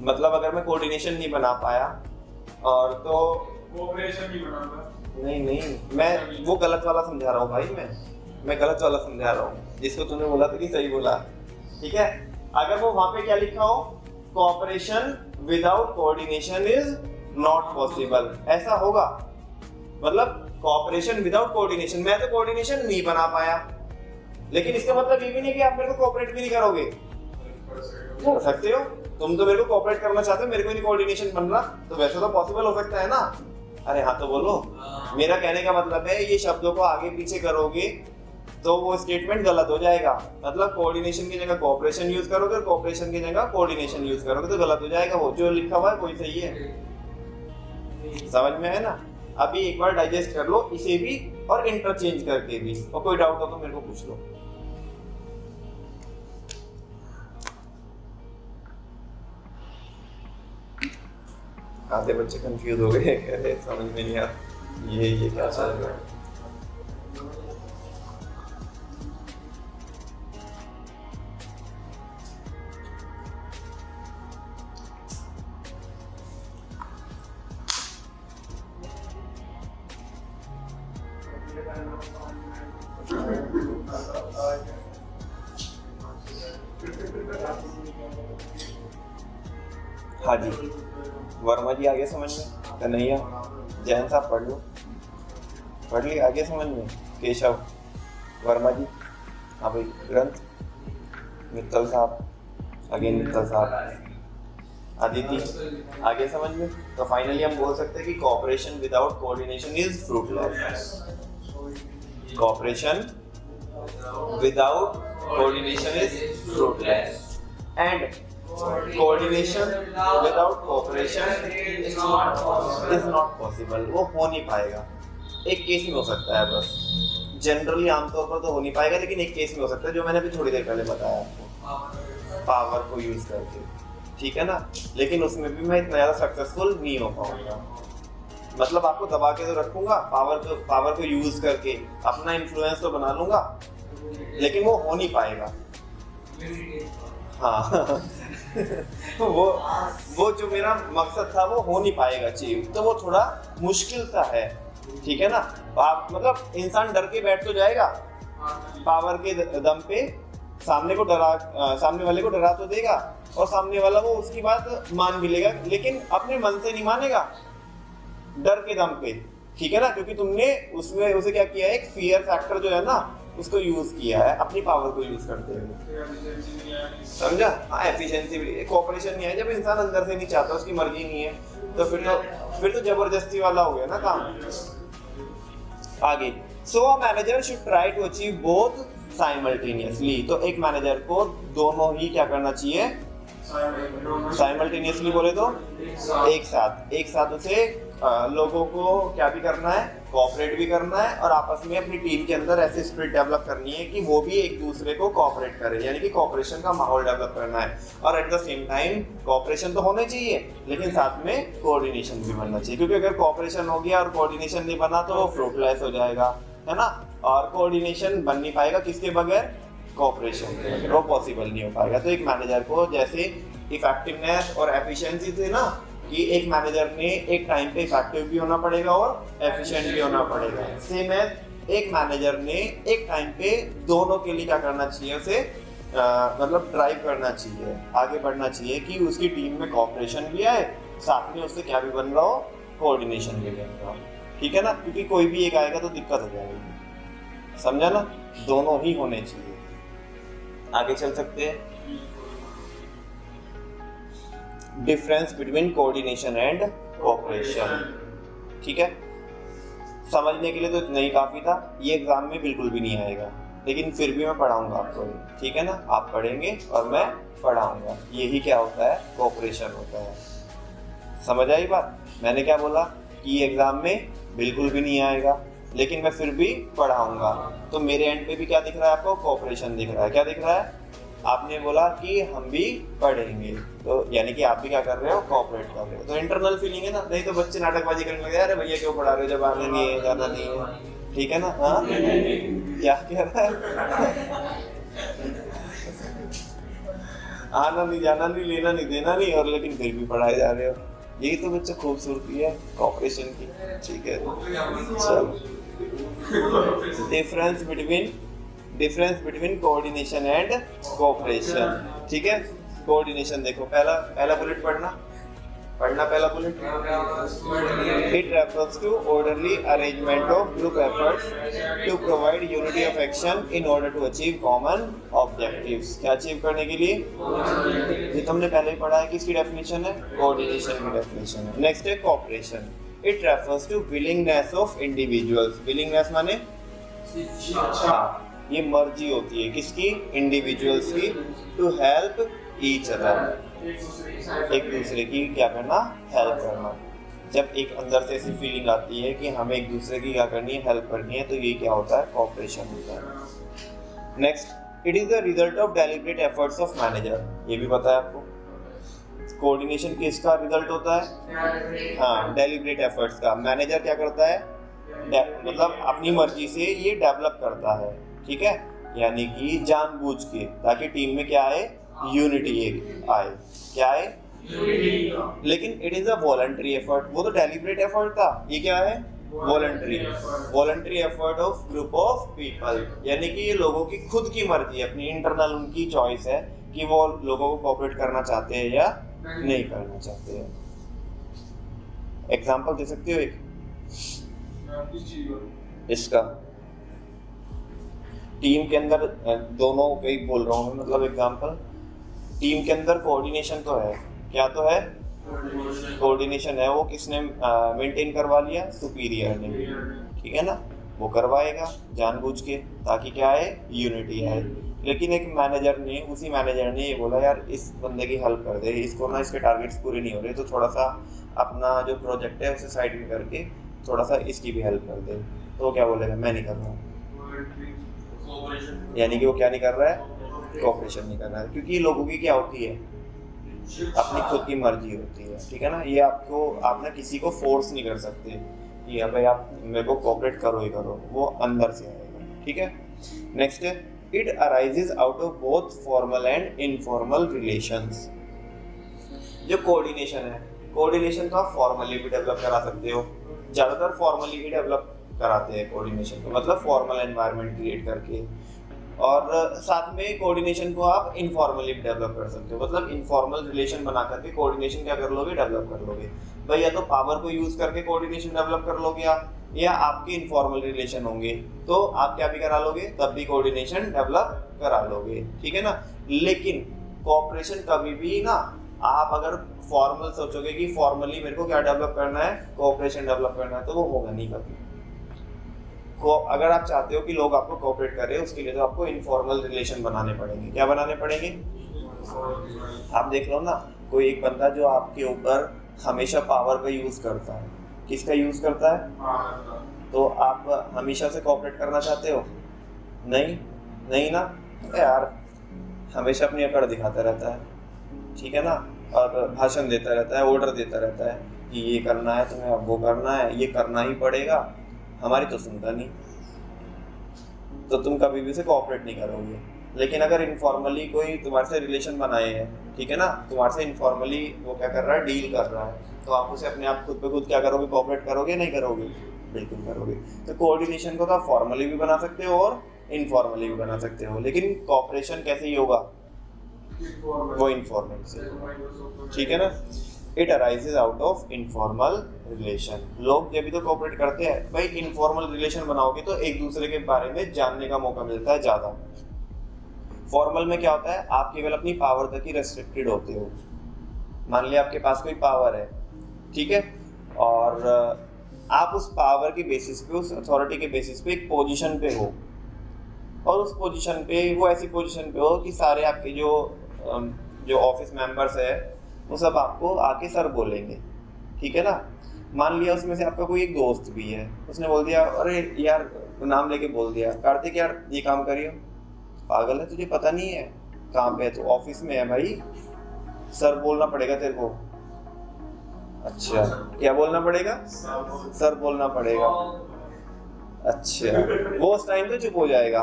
मतलब अगर मैं कोऑर्डिनेशन नहीं बना पाया और तो कोऑपरेशन नहीं बना पाया, नहीं, मैं वो गलत वाला समझा रहा हूँ भाई, मैं गलत वाला समझा रहा हूँ, जिसको तूने बोला था कि सही बोला, ठीक है। अगर वो वहां पे क्या लिखा हो, cooperation without coordination is not possible, ऐसा होगा। मतलब कोऑपरेशन विदाउट कोऑर्डिनेशन, मैं तो कोऑर्डिनेशन नहीं बना पाया, लेकिन इसका मतलब ये भी नहीं कि आप मेरे को कोऑपरेट भी नहीं करोगे। कर सकते हो, तुम तो मेरे को कोऑपरेट करना चाहते हो, मेरे को नहीं कोऑर्डिनेशन बन रहा, तो वैसे तो पॉसिबल हो सकता है ना। अरे हाँ तो बोलो। मेरा कहने का मतलब है ये शब्दों को आगे पीछे करोगे तो वो स्टेटमेंट गलत हो जाएगा। मतलब कोऑर्डिनेशन की जगह कोऑपरेशन यूज करोगे और कोऑपरेशन की जगह कोऑर्डिनेशन यूज करोगे तो गलत हो जाएगा। वो जो लिखा हुआ है वही सही है। समझ में है ना? अभी एक बार डाइजेस्ट कर लो इसे भी और इंटरचेंज करके भी, और कोई डाउट हो तो मेरे को पूछ लो। आधे बच्चे कंफ्यूज हो गए, कह रहे समझ में नहीं आ ये क्या चल रहा है। हाँ जी, वर्मा जी आगे समझ में? कन्हैया, जैन साहब पढ़ लिया आगे समझ में? केशव, वर्मा जी, हाँ भाई, ग्रंथ, मित्तल साहब, अगेन मित्तल साहब, अदिति आगे समझ में? तो फाइनली हम बोल सकते हैं कि cooperation without coordination is fruitless. Cooperation without coordination is fruitless and coordination without cooperation is not possible. वो हो नहीं पाएगा। एक केस में हो सकता है बस, जनरली आमतौर पर तो हो नहीं पाएगा, लेकिन एक केस में हो सकता है जो मैंने अभी थोड़ी देर पहले बताया आपको, पावर को यूज करके, ठीक है ना। लेकिन उसमें भी मैं इतना ज़्यादा सक्सेसफुल नहीं हो पाऊंगा। मतलब आपको दबा के तो रखूंगा, पावर को यूज करके अपना इन्फ्लुएंस तो बना लूंगा, लेकिन वो हो नहीं पाएगा। हाँ वो जो मेरा मकसद था वो हो नहीं पाएगा अचीव, तो वो थोड़ा मुश्किल सा है, ठीक है ना। आप मतलब इंसान डर के बैठ तो जाएगा पावर के दम पे, सामने वाले को डरा तो देगा और सामने वाला वो उसकी बात मान भी लेगा, लेकिन अपने मन से नहीं मानेगा, डर के दम पे, ठीक है ना। क्योंकि तुमने उसमें उसे क्या किया है, एक फियर फैक्टर जो है ना उसको यूज किया है अपनी पावर को यूज करते हुए, समझा। हाँ, एफिशिएंसी भी, कोऑपरेशन नहीं है जब इंसान अंदर से नहीं चाहता, उसकी मर्जी नहीं है, तो फिर तो जबरदस्ती वाला हो गया ना काम। आगे, so a manager should try to achieve both simultaneously. तो एक मैनेजर को दोनों ही क्या करना चाहिए, साइमल्टेनियसली बोले तो एक साथ उसे लोगों को क्या भी करना है, कोऑपरेट भी करना है, और आपस में अपनी टीम के अंदर ऐसी स्पिरिट डेवलप करनी है कि वो भी एक दूसरे को कोऑपरेट करे, यानी कि कोऑपरेशन का माहौल डेवलप करना है। और at the same time cooperation तो होने चाहिए, लेकिन साथ में कोऑर्डिनेशन भी बनना चाहिए, क्योंकि अगर कोऑपरेशन हो गया और कोऑर्डिनेशन नहीं बना तो वो फ्रूटलेस हो जाएगा, है ना। और कोऑर्डिनेशन बन नहीं पाएगा किसके बगैर, कोऑपरेशन के बगैर, वो पॉसिबल नहीं हो पाएगा। तो एक मैनेजर को जैसे इफेक्टिवनेस और एफिशिएंसी थे ना, कि एक मैनेजर ने एक टाइम पे इफेक्टिव भी होना पड़ेगा और एफिशिएंट भी होना पड़ेगा, सेम एज एक मैनेजर ने एक टाइम पे दोनों के लिए क्या करना चाहिए, उसे मतलब ड्राइव करना चाहिए, आगे बढ़ना चाहिए कि उसकी टीम में कोऑपरेशन भी आए, साथ में उससे क्या भी बन रहा हो, कोऑर्डिनेशन भी बन रहा हो, ठीक है ना। क्योंकि कोई भी एक आएगा तो दिक्कत हो जाएगी, समझा ना। दोनों ही होने चाहिए। आगे चल सकते हैं। Difference between coordination and cooperation, ठीक है। समझने के लिए तो इतना ही काफी था, ये एग्जाम में बिल्कुल भी नहीं आएगा, लेकिन फिर भी मैं पढ़ाऊंगा आपको, ठीक है ना। आप पढ़ेंगे और मैं पढ़ाऊंगा, यही क्या होता है, कोऑपरेशन होता है। समझ आई बात? मैंने क्या बोला कि ये एग्जाम में बिल्कुल भी नहीं आएगा, लेकिन मैं फिर भी पढ़ाऊंगा। तो मेरे एंड पे भी क्या दिख रहा है आपको, कोऑपरेशन दिख रहा है। क्या दिख रहा है, आपने बोला कि हम भी पढ़ेंगे, तो यानी कि आप भी क्या कर रहे हो, कोऑपरेट कर रहे हो। तो इंटरनल फीलिंग है ना, नहीं तो बच्चे नाटकबाजी करने लगे, अरे भैया क्यों पढ़ा रहे हो जब आने नहीं है, जाना नहीं है, ठीक है ना। हाँ, क्या कह रहा है आना नहीं, जाना नहीं, लेना नहीं, देना नहीं, और लेकिन फिर भी पढ़ाए जा रहे हो। यही तो बच्चा खूबसूरती है कोऑपरेशन की, ठीक है। चलो, difference between coordination and cooperation, ठीक है। कोऑर्डिनेशन देखो, पहला बुलेट पढ़ना पहला bullet. It refers to orderly arrangement of group efforts to provide unity of action in order to achieve common objectives. क्या अचीव करने के लिए, ये तुमने पहले ही पढ़ा है कि इसकी डेफिनेशन है, कोऑर्डिनेशन की डेफिनेशन है। नेक्स्ट है cooperation. It refers to willingness of individuals. Willingness माने हाँ, ये मर्जी होती है किसकी, इंडिविजुअल्स की, टू हेल्प ईच अदर, एक दूसरे की क्या करना, हेल्प करना। जब एक अंदर से ऐसी फीलिंग आती है कि हमें एक दूसरे की क्या करनी है, हेल्प करनी है, तो ये क्या होता है, कोऑपरेशन होता है। Next, it is the result of deliberate efforts of manager. ये भी पता है आपको, कोऑर्डिनेशन किसका रिजल्ट होता है, हाँ, डेलिब्रेट एफर्ट्स का। मैनेजर क्या करता है, मतलब अपनी मर्जी से ये डेवलप करता है, ठीक है, यानी कि जानबूझ के, ताकि टीम में क्या आए, यूनिटी आए, क्या आए, यूनिटी। लेकिन it is a voluntary effort, वो तो डेलिब्रेट एफर्ट था, ये क्या है, voluntary effort of group of people, यानी कि ये लोगों की खुद की मर्जी है, अपनी इंटरनल उनकी चॉइस है कि वो लोगों को कोऑपरेट करना चाहते हैं या नहीं करना चाहते हैं। एग्जांपल दे सकते हो एक इसका, टीम के अंदर दोनों कई बोल रहा हूँ, मतलब एग्जांपल, टीम के अंदर कोऑर्डिनेशन तो है, क्या तो है, कोऑर्डिनेशन है, वो किसने मेंटेन करवा लिया, सुपीरियर ने, ठीक है ना, वो करवाएगा जानबूझ के ताकि क्या आए, यूनिटी आए। लेकिन एक मैनेजर ने, उसी मैनेजर ने ये बोला यार इस बंदे की हेल्प कर दे, इसको ना इसके टारगेट्स पूरे नहीं हो रहे, तो थोड़ा सा अपना जो प्रोजेक्ट है उसे साइड में करके थोड़ा सा इसकी भी हेल्प कर दे, तो वो क्या बोलेगा, मैं नहीं कर रहा हूँ, यानी कि वो क्या नहीं कर रहा है, कोऑपरेशन नहीं कर रहा है। क्योंकि लोगों की क्या होती है, अपनी खुद की मर्जी होती है, ठीक है ना, ये आप ना किसी को फोर्स नहीं कर सकते कि भाई आप मेरे को कोऑपरेट करो ही करो, वो अंदर से आएगा, ठीक है। नेक्स्ट है, it arises out of both formal and informal relations. जो कोऑर्डिनेशन है, कोऑर्डिनेशन तो आप फॉर्मली भी डेवलप करा सकते हो, ज़्यादातर फॉर्मली ही डेवलप कराते हैं कोऑर्डिनेशन को, मतलब फॉर्मल एनवायरनमेंट क्रिएट करके, और साथ में कोऑर्डिनेशन को आप इनफॉर्मली भी डेवलप कर सकते हो, मतलब इनफॉर्मल रिलेशन बना करके कोऑर्डिनेशन क्या कर लोगे, डेवलप कर लोगे। भाई या तो पावर को यूज करके कोऑर्डिनेशन डेवलप कर लोगे आप, या आपके इनफॉर्मल रिलेशन होंगे तो आप क्या भी करा लोगे, तब भी कोऑर्डिनेशन डेवलप करा लोगे, ठीक है ना। लेकिन कोऑपरेशन कभी भी ना, आप अगर फॉर्मल सोचोगे कि फॉर्मली मेरे को क्या डेवलप करना है, कोऑपरेशन डेवलप करना है, तो वो होगा नहीं कभी। अगर आप चाहते हो कि लोग आपको कोऑपरेट करें, उसके लिए तो आपको इनफॉर्मल रिलेशन बनाने पड़ेंगे। क्या बनाने पड़ेंगे, आप देख लो ना, कोई एक बंदा जो आपके ऊपर हमेशा पावर का यूज करता है, किसका यूज करता है, तो आप हमेशा से कोऑपरेट करना चाहते हो, नहीं ना यार, हमेशा अपनी अकड़ दिखाता रहता है, ठीक है ना, और भाषण देता रहता है, ऑर्डर देता रहता है कि ये करना है तुम्हें, अब वो करना है, ये करना ही पड़ेगा, हमारी तो सुनता नहीं, तो तुम कभी भी उसे कोऑपरेट नहीं करोगे। लेकिन अगर इनफॉर्मली कोई तुम्हारे से रिलेशन बनाए हैं, ठीक है ना, तुम्हारे से इनफॉर्मली वो क्या कर रहा है, डील कर रहा है, तो आप उसे अपने आप खुद पे खुद क्या करोगे, कोऑपरेट करोगे, नहीं करोगे, बिल्कुल करोगे। तो कोऑर्डिनेशन को तो आप फॉर्मली भी बना सकते हो और इनफॉर्मली भी बना सकते हो, लेकिन कोऑपरेशन कैसे ही होगा, वो इनफॉर्मल से, ठीक है ना। It arises out of informal relation. लोग जब भी तो कोऑपरेट करते हैं, भाई इनफॉर्मल रिलेशन बनाओगे तो एक दूसरे के बारे में जानने का मौका मिलता है ज़्यादा। फॉर्मल में क्या होता है, आप केवल अपनी पावर तक ही रेस्ट्रिक्टेड होते हो। मान लिया आपके पास कोई पावर है, ठीक है, और आप उस पावर के बेसिस पे, उस अथॉरिटी के बेसिस पे एक पोजीशन पे हो, और उस पोजीशन पे, वो ऐसी पोजीशन पे हो कि सारे आपके जो ऑफिस मेंबर्स है वो सब आपको आके सर बोलेंगे, ठीक है ना। मान लिया उसमें से आपका कोई एक दोस्त भी है, उसने बोल दिया अरे यार, नाम लेके बोल दिया, कार्तिक यार ये काम करियो, पागल है, तुझे पता नहीं है कहाँ पे है, तो ऑफिस में है भाई, सर बोलना पड़ेगा तेरे को। अच्छा, क्या बोलना पड़ेगा, सर बोलना पड़ेगा। अच्छा, वो उस टाइम पे चुप हो जाएगा,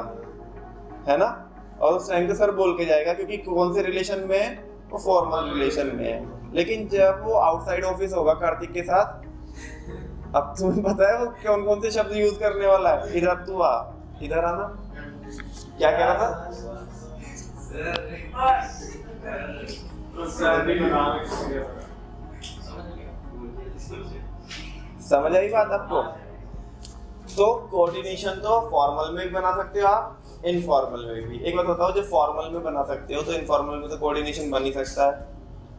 है ना, और उस टाइम पे सर बोल के जाएगा, क्योंकि कौन से रिलेशन में है, वो फॉर्मल रिलेशन में है। लेकिन जब वो आउटसाइड ऑफिस होगा कार्तिक के साथ, अब तुम्हें पता है वो कौन कौन से शब्द यूज करने वाला है। इधर तू आ, इधर आना, क्या कह रहा था, समझ आई बात आपको। तो कोऑर्डिनेशन तो फॉर्मल में भी बना सकते हो आप, इनफॉर्मल में भी। एक बात बताओ, जो फॉर्मल में बना सकते हो तो इनफॉर्मल में तो कोऑर्डिनेशन बन ही सकता है,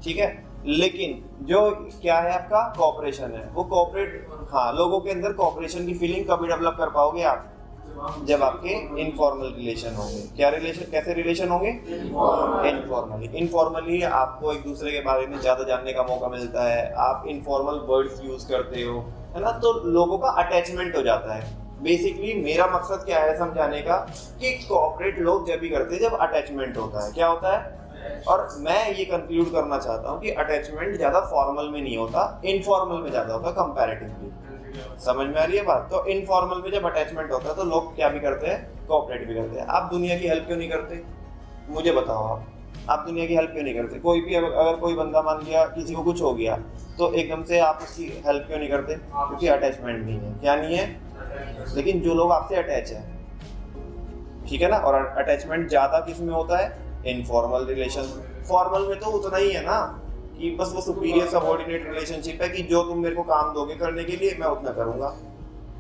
ठीक है। लेकिन जो क्या है आपका कोऑपरेशन है, वो कोऑपरेट, हाँ, लोगों के अंदर कोऑपरेशन की फीलिंग कभी डेवलप कर पाओगे आप, जब आपके इनफॉर्मल रिलेशन होंगे। क्या रिलेशन, कैसे रिलेशन होंगे, इनफॉर्मली आपको एक दूसरे के बारे में ज़्यादा जानने का मौका मिलता है, आप इनफॉर्मल वर्ड्स यूज करते हो, है ना, तो लोगों का अटैचमेंट हो जाता है। बेसिकली मेरा मकसद क्या है समझाने का, कि कोऑपरेट लोग जब भी करते हैं जब अटैचमेंट होता है। क्या होता है, और मैं ये कंक्लूड करना चाहता हूँ कि अटैचमेंट ज़्यादा फॉर्मल में नहीं होता, इनफॉर्मल में ज़्यादा होता कंपैरेटिवली। समझ में आ रही है बात। तो इनफॉर्मल में जब अटैचमेंट होता है तो लोग क्या भी करते हैं, कोऑपरेट भी करते हैं। आप दुनिया की हेल्प क्यों नहीं करते, मुझे बताओ, आप दुनिया की हेल्प क्यों नहीं करते। कोई भी अगर कोई बंदा, मान लिया किसी को कुछ हो गया, तो एकदम से आप उसकी हेल्प क्यों नहीं करते, क्योंकि अटैचमेंट नहीं है। क्या नहीं है, लेकिन जो लोग आपसे अटैच है, ठीक है ना, और अटैचमेंट ज़्यादा किस में होता है, इनफॉर्मल रिलेशन। फॉर्मल में तो उतना ही है ना, कि बस वो सुपीरियर सबऑर्डिनेट रिलेशनशिप है, कि जो तुम मेरे को काम दोगे करने के लिए, मैं उतना करूंगा।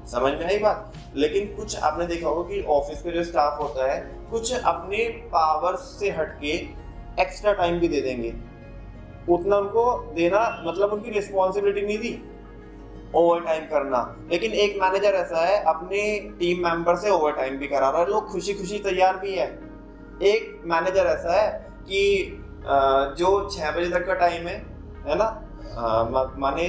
समझ में आई बात। लेकिन कुछ आपने देखा होगा कि ऑफिस पे जो स्टाफ होता है, कुछ अपने पावर से हटके एक्स्ट्रा टाइम भी दे देंगे, उतना उनको देना, मतलब उनकी रिस्पॉन्सिबिलिटी नहीं थी ओवर टाइम करना। लेकिन एक मैनेजर ऐसा है अपने टीम मेंबर से ओवर टाइम भी करा रहा है, लोग खुशी खुशी तैयार भी है। एक मैनेजर ऐसा है कि जो 6 बजे तक का टाइम है ना, माने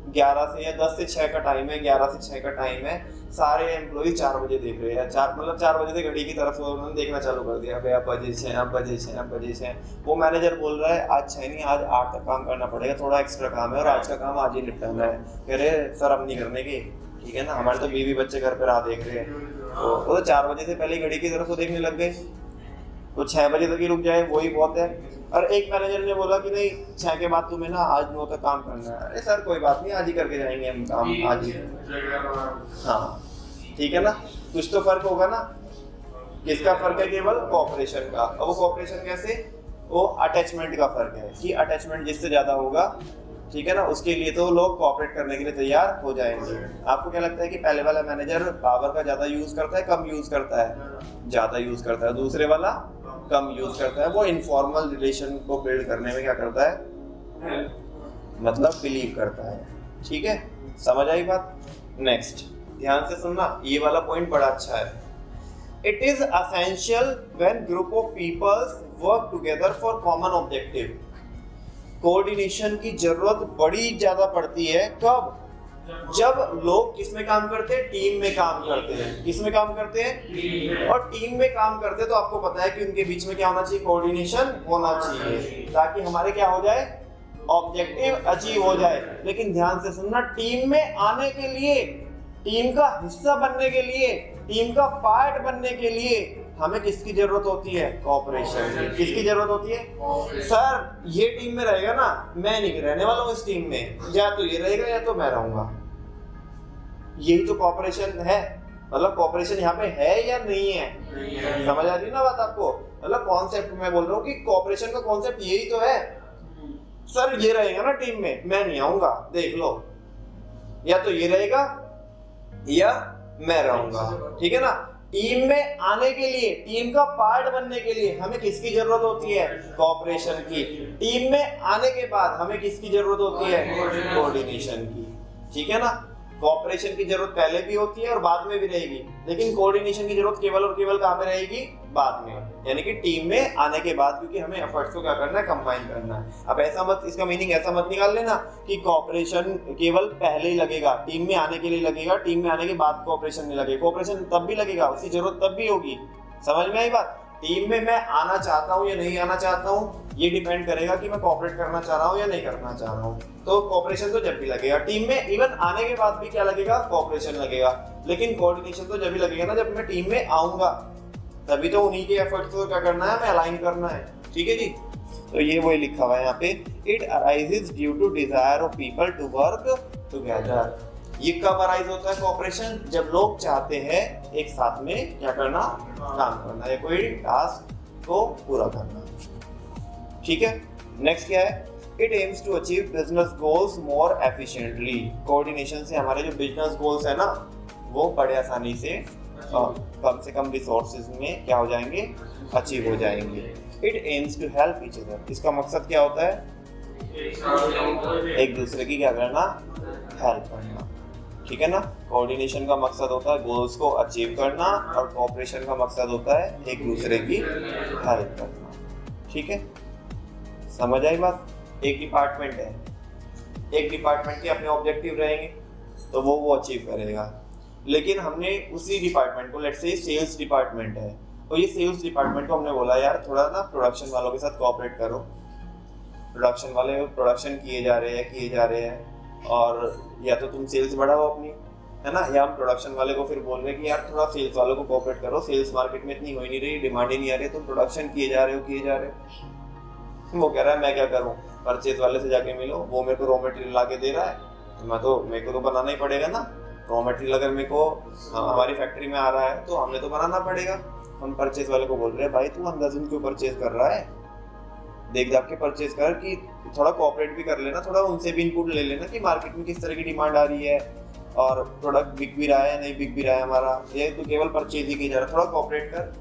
11 से या 10 से 6 का टाइम है, 11 से 6 का टाइम है, सारे एम्प्लॉय 4 बजे देख रहे हैं, 4 बजे से घड़ी की तरफ उन्होंने देखना चालू कर दिया, अब बजे 6, अब बजे 6, अब बजे 6। वो मैनेजर बोल रहा है आज 6 नहीं, आज 8 तक काम करना पड़ेगा, थोड़ा एक्स्ट्रा काम है और आज का काम आज ही निपटाना है। कह रहे सर अब नहीं करने की, ठीक है ना, हमारे तो बीवी बच्चे घर पे राह देख रहे हैं। तो 4 बजे से पहले घड़ी की तरफ वो देखने लग गए, तो 6 बजे तक ही रुक जाए वही बहुत है। और एक मैनेजर ने बोला कि नहीं 6 के बाद तुम्हें ना आज 9 तक काम करना है। अरे सर कोई बात नहीं, आज ही करके जाएंगे हम काम, आज ही। हाँ ठीक है ना, कुछ तो फर्क होगा ना। किसका फर्क है? केवल कॉपरेशन का। और वो कॉपरेशन कैसे? वो अटैचमेंट का फर्क है कि अटैचमेंट जिससे ज्यादा होगा, ठीक है ना, उसके लिए तो लोग कॉपरेट करने के लिए तैयार हो जाएंगे। आपको क्या लगता है कि पहले वाला मैनेजर पावर का ज्यादा यूज करता है, कम यूज करता है? ज्यादा यूज करता है। दूसरे वाला कम यूज करता है। वो इनफॉर्मल रिलेशन को बिल्ड करने में क्या करता है? मतलब बिलीव करता है। ठीक है, समझ आई बात? नेक्स्ट ध्यान से सुनना, ये वाला पॉइंट बड़ा अच्छा है। It is essential when group of people's work together for common objective. Coordination की जरूरत बड़ी ज्यादा पड़ती है। कब? जब लोग किस में काम करते हैं? टीम में काम करते हैं। किस में काम करते हैं? और टीम में काम करते हैं तो आपको पता है कि उनके बीच में क्या होना चाहिए? कोऑर्डिनेशन होना चाहिए, ताकि हमारे क्या हो जाए? ऑब्जेक्टिव अचीव हो जाए। लेकिन ध्यान से सुनना, टीम में आने के लिए, टीम का हिस्सा बनने के लिए, टीम का पार्ट बनने के लिए हमें किसकी जरूरत होती है? कॉपरेशन की। किसकी जरूरत होती है? सर ये टीम में रहेगा ना, मैं नहीं रहने वाला हूँ इस टीम में, या तो ये रहेगा या तो मैं रहूंगा। यही तो कॉपरेशन है। मतलब कॉपरेशन यहाँ पे है या नहीं है? समझ आ रही ना बात आपको? मतलब कॉन्सेप्ट मैं बोल रहा हूँ कि कॉपरेशन का कॉन्सेप्ट यही तो है। सर ये रहेगा ना टीम में, मैं नहीं आऊंगा, देख लो, या तो ये रहेगा या मैं रहूंगा। ठीक है ना? टीम में आने के लिए, टीम का पार्ट बनने के लिए हमें किसकी जरूरत होती है? कॉपरेशन की। टीम में आने के बाद हमें किसकी जरूरत होती है? कोऑर्डिनेशन की। ठीक है ना? कॉपरेशन की जरूरत पहले भी होती है और बाद में भी रहेगी, लेकिन कोऑर्डिनेशन की जरूरत केवल और केवल कहाँ पे रहेगी? बाद में, यानी कि टीम में आने के बाद, क्योंकि हमें एफर्ट्स को क्या करना है? कंबाइन करना है। अब ऐसा मत, इसका मीनिंग ऐसा मत निकाल लेना कि कॉपरेशन केवल पहले ही लगेगा, टीम में आने के लिए लगेगा, टीम में आने के बाद कॉपरेशन नहीं लगेगा। कॉपरेशन तब भी लगेगा, उसकी जरूरत तब भी होगी। समझ में आई बात? टीम में मैं आना चाहता हूँ या नहीं आना चाहता हूँ, ये डिपेंड करेगा कि मैं कॉपरेट करना चाह रहा हूँ या नहीं करना चाह रहा हूँ। तो कॉपरेशन तो जब भी लगेगा टीम में, इवन आने के बाद भी क्या लगेगा? कॉपरेशन लगेगा। लेकिन कोऑर्डिनेशन तो जब भी लगेगा ना, जब मैं टीम में आऊंगा, तभी तो उन्हीं के एफर्ट्स को क्या करना है? हमें अलाइन करना है। ठीक है जी? तो ये वही लिखा हुआ है यहाँ पे, it arises due to desire of people to work together. ये कब अराइज होता है कॉपरेशन? जब लोग चाहते हैं एक साथ में क्या करना? काम करना, या कोई टास्क को पूरा करना। ठीक है, नेक्स्ट क्या है? It aims to achieve business goals more efficiently. Coordination से हमारे जो बिजनेस गोल्स है ना, वो बड़े आसानी से कम से कम रिसोर्सेज में क्या हो जाएंगे? अचीव हो जाएंगे। It aims to help each other. इसका मकसद क्या होता है? एक दूसरे की क्या करना? हेल्प करना। ठीक है ना? कोऑर्डिनेशन का मकसद होता है गोल्स को अचीव करना, और कोऑपरेशन का मकसद होता है एक दूसरे की हेल्प करना। ठीक है, समझ आई बात? एक डिपार्टमेंट है, एक डिपार्टमेंट के अपने ऑब्जेक्टिव रहेंगे तो वो अचीव करेगा। लेकिन हमने उसी डिपार्टमेंट को, लेट्स से सेल्स डिपार्टमेंट है, तो ये सेल्स डिपार्टमेंट को हमने बोला यार थोड़ा ना प्रोडक्शन वालों के साथ कोऑपरेट करो। प्रोडक्शन वाले प्रोडक्शन किए जा रहे हैं और या तो तुम सेल्स बढ़ाओ अपनी, है ना, या हम प्रोडक्शन वाले को फिर बोल रहे हैं कि यार थोड़ा सेल्स वालों को कोऑपरेट करो, सेल्स मार्केट में इतनी हो ही नहीं रही, डिमांड ही नहीं आ रही, तुम प्रोडक्शन किए जा रहे हो। वो कह रहा है मैं क्या करूं? परचेज वाले से जाके मिलो, वो मेरे को रॉ मटेरियल ला के दे रहा है, तो मेरे को तो बनाना ही पड़ेगा ना। रॉ मटेरियल अगर मेरे को हमारी फैक्ट्री में आ रहा है तो हमें तो बनाना पड़ेगा। हम परचेज वाले को बोल रहे हैं भाई तू अंदाज़न क्यों परचेज कर रहा है, देख के परचेज कर, कि थोड़ा कोऑपरेट भी कर लेना, थोड़ा उनसे भी इनपुट ले लेना कि मार्केट में किस तरह की डिमांड आ रही है और प्रोडक्ट बिक भी रहा है नहीं बिक भी रहा है हमारा, ये तो केवल परचेज ही किया जा रहा है, थोड़ा कोऑपरेट कर।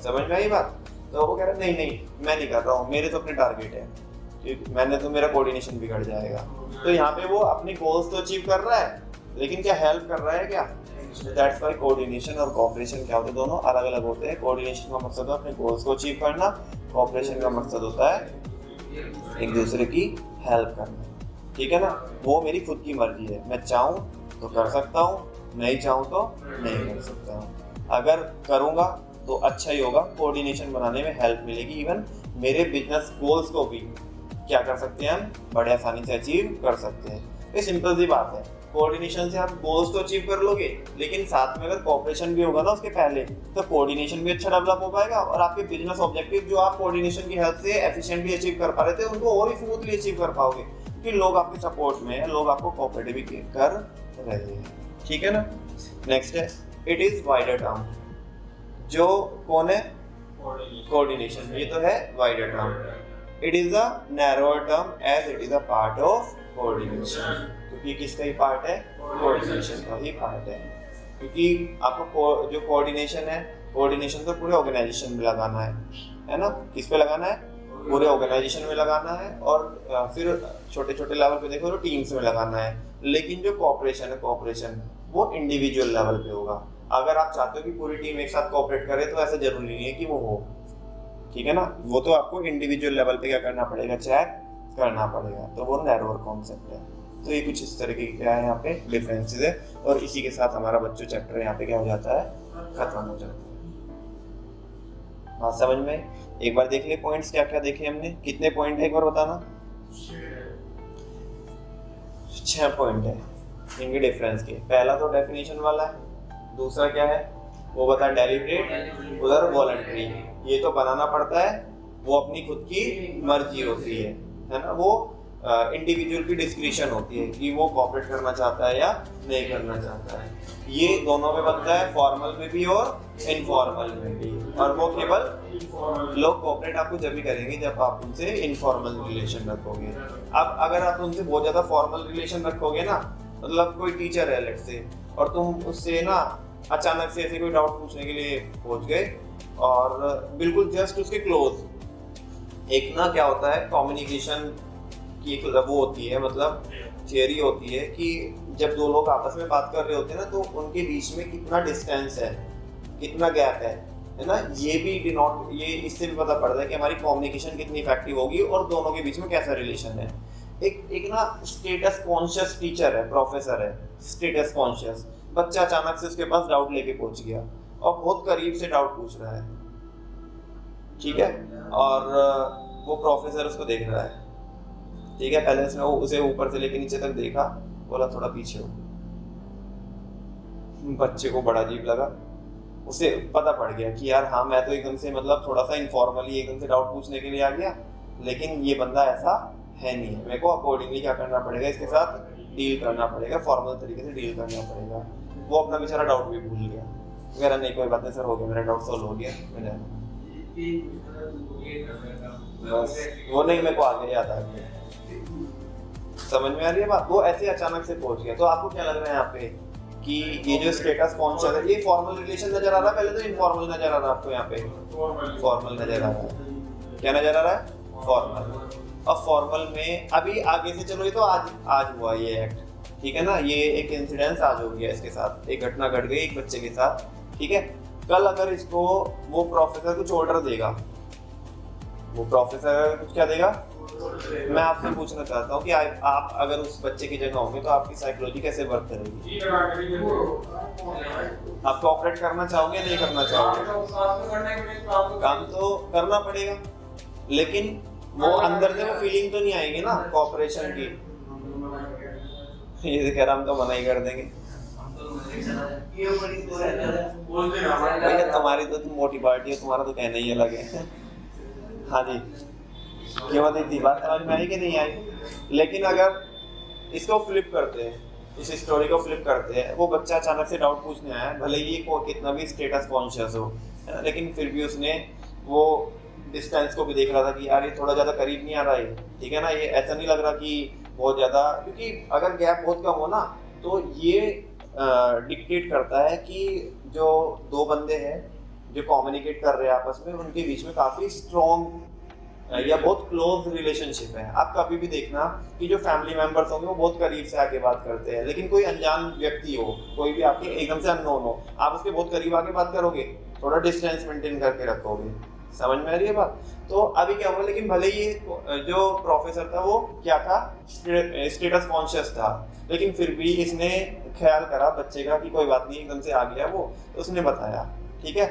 समझ में आई बात? तो वो कह रहा है नहीं मैं नहीं कर रहा हूँ, मेरे तो अपने टारगेट है। क्योंकि मैंने तो मेरा कोऑर्डिनेशन बिगड़ जाएगा। तो यहाँ पे वो अपने गोल्स तो अचीव कर रहा है, लेकिन क्या हेल्प कर रहा है क्या? दैट्स वाई कोऑर्डिनेशन और कोऑपरेशन क्या होते हैं, दोनों अलग अलग होते हैं। कोऑर्डिनेशन का मकसद है अपने गोल्स को अचीव करना, कोऑपरेशन का मकसद होता है एक दूसरे की हेल्प करना, ठीक है ना। वो मेरी खुद की मर्जी है, मैं चाहूँ तो कर सकता हूँ, नहीं चाहूँ तो नहीं कर सकता हूँ। अगर करूँगा तो अच्छा ही होगा, कोऑर्डिनेशन बनाने में हेल्प मिलेगी। इवन मेरे बिजनेस गोल्स को भी क्या कर सकते हैं हम, बड़े आसानी से अचीव कर सकते हैं। ये सिंपल सी बात है। कोऑर्डिनेशन से आप गोल्स तो अचीव कर लोगे, लेकिन साथ में अगर कोऑपरेशन भी होगा ना उसके पहले, तो कोऑर्डिनेशन भी अच्छा डेवलप हो पाएगा और आपके बिजनेस ऑब्जेक्टिव जो आप कोऑर्डिनेशन की हेल्प से एफिशिएंटली अचीव कर पा रहे थे, उनको और भी स्मूथली अचीव कर पाओगे, क्योंकि लोग आपके सपोर्ट में है, लोग आपको कोऑपरेट भी कर रहे हैं, ठीक है ना। नेक्स्ट है इट इज वाइडर टर्म। जो कौन है? कोऑर्डिनेशन। ये तो है wider term. It is a narrower term as it is a part of coordination. क्योंकि किसका ही पार्ट है? कोऑर्डिनेशन का ही पार्ट है। क्योंकि आपको जो कोऑर्डिनेशन है, कोऑर्डिनेशन तो पूरे ऑर्गेनाइजेशन में लगाना है ना। किस पे लगाना है? पूरे ऑर्गेनाइजेशन में लगाना है, और फिर छोटे छोटे लेवल पे देखो तो टीम्स में लगाना है। लेकिन जो कोऑपरेशन है, कोऑपरेशन वो इंडिविजुअल लेवल पे होगा। अगर आप चाहते हो कि पूरी टीम एक साथ कोऑपरेट करे तो ऐसा जरूरी नहीं है कि वो हो, ठीक है ना। वो तो आपको इंडिविजुअल लेवल पे क्या करना पड़ेगा, चेक करना पड़ेगा। तो वो नैरोअर कॉन्सेप्ट है। तो ये कुछ इस तरह के क्या है यहाँ पे डिफरेंसेस है, और इसी के साथ हमारा बच्चों चैप्टर यहाँ पे क्या हो जाता है, खत्म हो जाता है। बात समझ में? एक बार देख ले पॉइंट्स क्या क्या देखे हमने। कितने पॉइंट है एक बार बताना? 6 पॉइंट है इनके डिफरेंस के। पहला तो डेफिनेशन वाला है, दूसरा क्या है वो बता डेलिब्रेट, उधर वॉलंटरी। ये तो बनाना पड़ता है, वो अपनी खुद की मर्जी होती है ना। वो इंडिविजुअल की डिस्क्रिप्शन होती है कि वो कोऑपरेट करना चाहता है या नहीं करना चाहता है। ये दोनों में बनता है, फॉर्मल में भी और इनफॉर्मल में भी। और वो केवल लोग कोऑपरेट आपको जब भी करेंगे जब आप उनसे इनफॉर्मल रिलेशन रखोगे। अब अगर आप उनसे बहुत ज्यादा फॉर्मल रिलेशन रखोगे ना, मतलब कोई टीचर है लेट्स से, और तुम उससे ना अचानक से ऐसे कोई डाउट पूछने के लिए पहुंच गए, और बिल्कुल जस्ट उसके क्लोज। एक ना क्या होता है, कम्युनिकेशन की एक वो होती है, मतलब थियरी होती है कि जब दो लोग आपस में बात कर रहे होते हैं ना, तो उनके बीच में कितना डिस्टेंस है, कितना गैप है ना। ये भी डिनोट, ये इससे भी पता पड़ता है कि हमारी कम्युनिकेशन कितनी इफेक्टिव होगी और दोनों के बीच में कैसा रिलेशन है। एक ना स्टेटस कॉन्शियस टीचर है, प्रोफेसर है, स्टेटस कॉन्शियस। बच्चा अचानक से उसके पास डाउट लेके पहुंच गया और बहुत करीब से डाउट पूछ रहा है, ठीक है, और वो प्रोफेसर उसको देख रहा है, ठीक है। पहले उसने उसे ऊपर से लेके नीचे तक देखा, बोला थोड़ा पीछे हो। बच्चे को बड़ा अजीब लगा, उसे पता पड़ गया कि यार हाँ, मैं तो एकदम से मतलब थोड़ा सा इनफॉर्मली एकदम से डाउट पूछने के लिए आ गया, लेकिन ये बंदा ऐसा है नहीं है। मेरे को अकॉर्डिंगली क्या करना पड़ेगा, इसके साथ डील करना पड़ेगा, फॉर्मल तरीके से डील करना पड़ेगा। वो अपना बेचारा डाउट भी भूल गया, वगैरह नहीं कोई बात नहीं सर, हो गया मेरा डाउट सॉल्व हो गया, मैंने बस वो नहीं, मेरे को आगे याद आ गया। समझ में आ रही है बात? वो ऐसे अचानक से पहुंच गया। तो आपको क्या लग रहा है यहाँ पे कि ये जो स्टेटस कॉन्शियस है, ये फॉर्मल रिलेशन नजर आ रहा है, पहले तो इनफॉर्मल नजर आ रहा है आपको यहाँ पे? फॉर्मल नजर आ रहा है। क्या नजर आ रहा है? फॉर्मल। और फॉर्मल में अभी आगे से चलो, ये तो आज हुआ ये एक्ट, ठीक है ना। ये एक इंसिडेंस आज हो गया, इसके साथ एक घटना घट गई एक बच्चे के साथ, ठीक है। कल अगर इसको वो प्रोफेसर कुछ ऑर्डर देगा, वो प्रोफेसर कुछ क्या देगा, मैं आपसे पूछना चाहता हूँ कि आप अगर उस बच्चे की जगह होंगे तो आपकी साइकोलॉजी कैसे वर्क करेगी? आप कोऑपरेट करना चाहोगे, नहीं करना चाहोगे? काम तो करना पड़ेगा, लेकिन वो अंदर से वो फीलिंग तो नहीं आएगी ना कोऑपरेशन की। ये कह रहा हम तो मना ही कर देंगे भैया, तुम्हारी तो तुम मोटी पार्टी है, तुम्हारा तो कहना ही अलग है। हाँ जी, क्यों थी बात समझ में आई कि नहीं आई? लेकिन अगर इसको फ्लिप करते हैं, इस स्टोरी को फ्लिप करते हैं, वो बच्चा अचानक से डाउट पूछने आया, भले ही कितना भी स्टेटस कॉन्शियस हो, लेकिन फिर भी उसने वो डिस्टेंस को भी देख रहा था कि यार ये थोड़ा ज़्यादा करीब नहीं आ रहा है, ठीक है ना। ये ऐसा नहीं लग रहा कि बहुत ज़्यादा, क्योंकि अगर गैप बहुत कम हो ना, तो ये डिक्टेट करता है कि जो दो बंदे हैं जो कम्युनिकेट कर रहे हैं आपस में, उनके बीच में काफ़ी स्ट्रॉन्ग या बहुत क्लोज रिलेशनशिप है। आप कभी भी देखना कि जो फैमिली मेंबर्स होंगे वो बहुत करीब से आके बात करते हैं, लेकिन कोई अनजान व्यक्ति हो, कोई भी आपके एकदम से अननोन हो, आप उसके बहुत करीब आके बात करोगे, थोड़ा डिस्टेंस मेंटेन करके रखोगे। समझ में आ रही है बात? तो अभी क्या हुआ, लेकिन भले ही जो प्रोफेसर था वो क्या था, स्टेटस कॉन्शियस था, लेकिन फिर भी इसने ख्याल करा बच्चे का कि कोई बात नहीं, एकदम से आ गया वो, तो उसने बताया, ठीक है,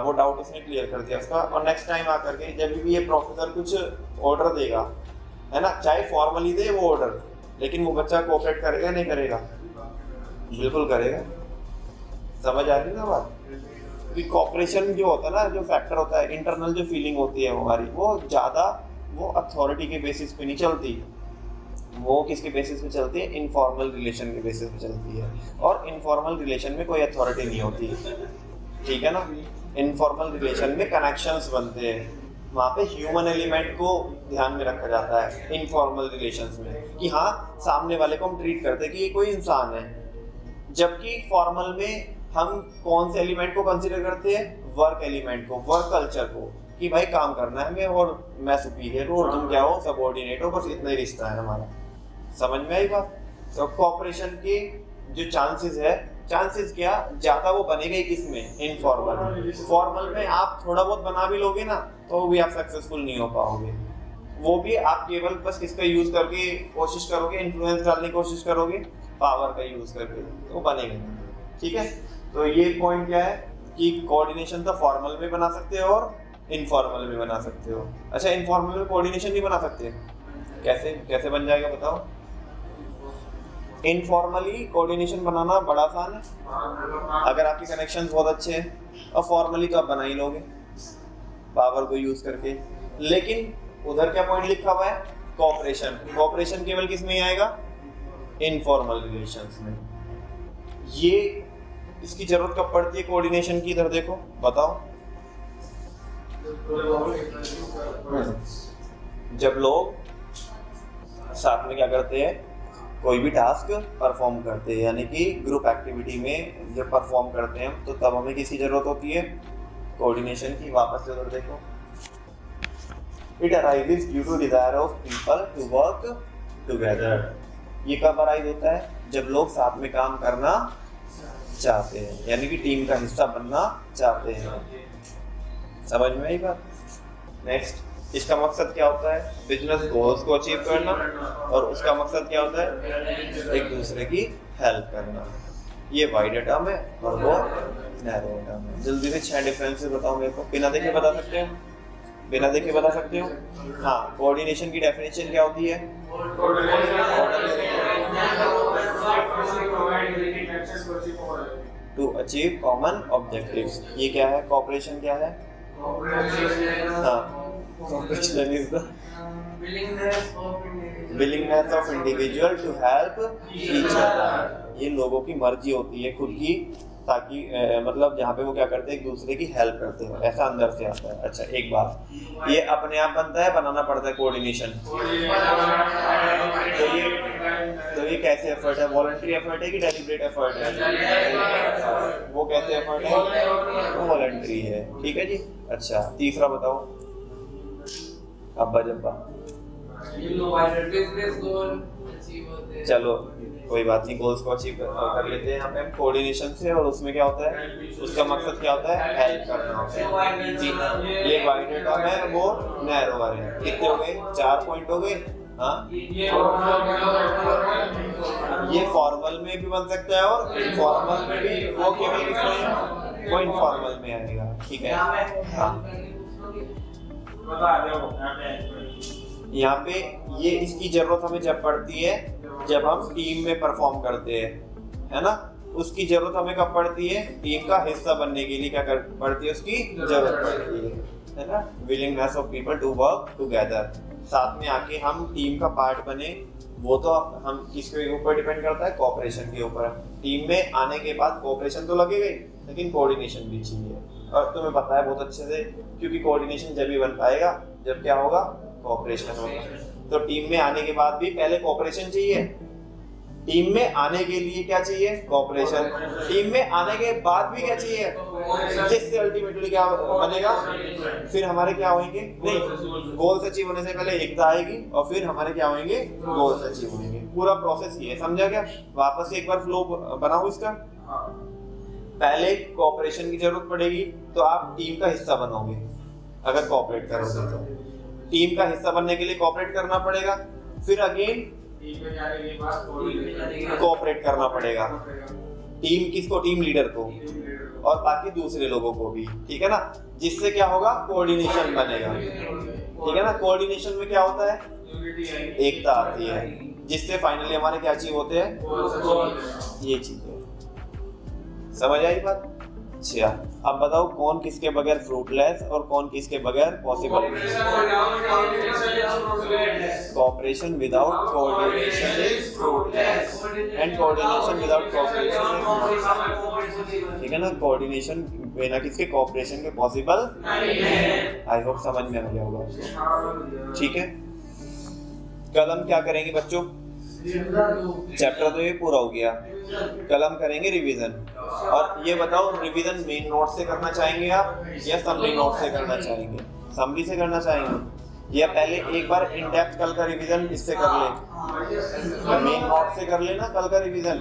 वो डाउट उसने क्लियर कर दिया उसका। और नेक्स्ट टाइम आकर के जब भी ये प्रोफेसर कुछ ऑर्डर देगा, है ना, चाहे फॉर्मली दे वो ऑर्डर, लेकिन वो बच्चा कोऑपरेट करेगा नहीं करेगा? बिल्कुल करेगा। समझ आ रही है ना बात? कि कॉपरेशन जो होता है ना, जो फैक्टर होता है, इंटरनल जो फीलिंग होती है हमारी, वो ज़्यादा वो अथॉरिटी के बेसिस पे नहीं चलती, वो किसके बेसिस पे चलती है, इनफॉर्मल रिलेशन के बेसिस पे चलती है। और इनफॉर्मल रिलेशन में कोई अथॉरिटी नहीं होती, ठीक है ना। इनफॉर्मल रिलेशन में कनेक्शंस बनते हैं, वहाँ पे ह्यूमन एलिमेंट को ध्यान में रखा जाता है इनफॉर्मल रिलेशंस में, कि हाँ सामने वाले को हम ट्रीट करते हैं कि ये कोई इंसान है। जबकि फॉर्मल में हम कौन से एलिमेंट को कंसीडर करते हैं, वर्क एलिमेंट को, वर्क कल्चर को, कि भाई काम करना है, मैं सुपीरियर हूँ और तुम क्या हो, सबऑर्डिनेट हो, बस इतना ही रिश्ता है हमारा। समझ में आई बात? तो कोऑपरेशन के जो चांसेस क्या ज़्यादा वो बनेगा ही किसमें, इनफॉर्मल। फॉर्मल में आप थोड़ा बहुत बना भी लोगे ना तो भी आप सक्सेसफुल नहीं हो पाओगे, वो भी आप केवल बस किसका यूज़ करके कोशिश करोगे, इन्फ्लुएंस डालने की कोशिश करोगे, पावर का यूज़ करके, तो बनेगा नहीं, ठीक है। तो ये पॉइंट क्या है कि कोऑर्डिनेशन तो फॉर्मल में बना सकते हो और इनफॉर्मल में बना सकते हो। अच्छा, इनफॉर्मल में कोऑर्डिनेशन नहीं बना सकते, कैसे बन जाएगा बताओ? इनफॉर्मली कोऑर्डिनेशन बनाना बड़ा आसान है अगर आपके कनेक्शंस बहुत अच्छे हैं, और फॉर्मली तो आप बना ही लोगे पावर को यूज करके। लेकिन उधर क्या पॉइंट लिखा हुआ है, कोऑपरेशन केवल किस में ही आएगा, इनफॉर्मल रिलेशंस में। ये इसकी जरूरत कब पड़ती है कोऑर्डिनेशन की, इधर देखो बताओ। जब लोग साथ में क्या करते हैं, कोई भी टास्क परफॉर्म करते हैं, यानी कि ग्रुप एक्टिविटी में जब परफॉर्म करते हैं तो तब हमें किसकी जरूरत होती है, कोऑर्डिनेशन की। वापस से उधर देखो, it arises due to desire of people to work together. ये कब अराइज होता है, जब लोग साथ में काम करना चाहते हैं, यानी कि टीम का हिस्सा बनना चाहते हैं। समझ में आई बात? नेक्स्ट, इसका मकसद क्या होता है, बिजनेस गोल्स को अचीव करना, और उसका मकसद क्या होता है, एक दूसरे की हेल्प करना। ये वाइड टर्म है और वो नैरो टर्म है। जल्दी से 6 डिफरेंसेस बताओ मेरे को, बिना देखे बता सकते हो, बिना देखे बता सकते हो? हाँ, कोऑर्डिनेशन की डेफिनेशन क्या होती है, टू अचीव कॉमन ऑब्जेक्टिव्स। ये क्या है, कोऑपरेशन क्या है? हाँ, cooperation is the willingness of individual to help each other। ये लोगों की मर्जी होती है खुद की, ताकि मतलब जहाँ पे वो क्या करते हैं, एक दूसरे की हेल्प करते हैं, ऐसा अंदर से आता है। अच्छा, एक बात, ये अपने आप बनता है, बनाना पड़ता है कोऑर्डिनेशन? तो ये कैसे एफर्ट है, वॉलंटरी एफर्ट है कि डेलिब्रेट एफर्ट है? वो कैसे एफर्ट है, वो वॉलंटरी है, ठीक है जी। अच्छा, तीसरा बताओ, अब्बा जब्बा। चलो कोई बात नहीं, गोल्स को अचीव कर लेते हैं यहाँ पे हम कोऑर्डिनेशन से, और उसमें क्या होता है, उसका मकसद क्या होता है, हेल्प करना होता है। जी, ये वाइड टर्म है, वो नैरो वाले हैं। कितने हो गए, 4 पॉइंट हो गए। हाँ, ये फॉर्मल में भी बन सकता है और इनफॉर्मल में भी, वो केवल किसमें, वो इनफॉर्मल में आएगा, ठीक है। हाँ, यहाँ पे ये इसकी जरूरत हमें जब पड़ती है, जब हम टीम में परफॉर्म करते हैं, है ना। उसकी जरूरत हमें कब पड़ती है, टीम का हिस्सा बनने के लिए क्या कर पड़ती है, उसकी जरूरत पड़ती है ना। Willingness of people to work together, साथ में आके हम टीम का पार्ट बने, वो तो हम किसके ऊपर डिपेंड करता है, कोऑपरेशन के ऊपर। टीम में आने के बाद कोऑपरेशन तो लगेगा ही, लेकिन कोऑर्डिनेशन भी चाहिए। और तुम्हें पता है बहुत अच्छे से, क्योंकि कोऑर्डिनेशन जब भी बन पाएगा जब क्या होगा, कोऑपरेशन होगा। तो टीम में आने के बाद भी पहले कोऑपरेशन चाहिए, टीम में आने के लिए क्या चाहिए? कोऑपरेशन। टीम में आने के बाद भी क्या चाहिए? जिससे अल्टीमेटली क्या बनेगा? फिर हमारे क्या होंगे? नहीं, गोल्स अचीव होने से पहले एकता आएगी और फिर हमारे क्या होंगे? गोल्स अचीव होंगे। पूरा प्रोसेस ये है, समझा क्या? वापस से एक बार फ्लो बनाऊं इसका। पहले कोऑपरेशन की जरूरत पड़ेगी, तो आप टीम का हिस्सा बनोगे अगर कोऑपरेट करोगे तो। टीम का हिस्सा बनने के लिए कोऑपरेट करना पड़ेगा, फिर अगेन कोऑपरेट करना पड़ेगा। टीम किसको? टीम लीडर को और बाकी दूसरे लोगों को भी, ठीक है ना? जिससे क्या होगा? कोऑर्डिनेशन बनेगा, ठीक है ना? कोऑर्डिनेशन में क्या होता है? एकता आती है, जिससे फाइनली हमारे क्या अचीव होते हैं? ये चीजें। समझ आई बात? अच्छा, अब बताओ कौन किसके बगैर फ्रूटलेस और कौन किसके बगैर possible? Cooperation without coordination is fruitless and coordination without cooperation, ठीक है ना? कोऑर्डिनेशन बिना किसके? कोऑपरेशन के पॉसिबल नहीं है। आई होप समझ में आ गया होगा, ठीक है? कल हम क्या करेंगे बच्चों? चैप्टर तो ये पूरा हो गया, कल हम करेंगे रिवीजन। और ये बताओ, रिवीजन मेन नोट से करना चाहेंगे आप या समरी नोट से करना चाहेंगे? समरी से करना चाहेंगे या पहले एक बार इन डेप्थ कल का रिवीजन इससे कर ले? मेन नोट से कर लेना कल का रिवीजन,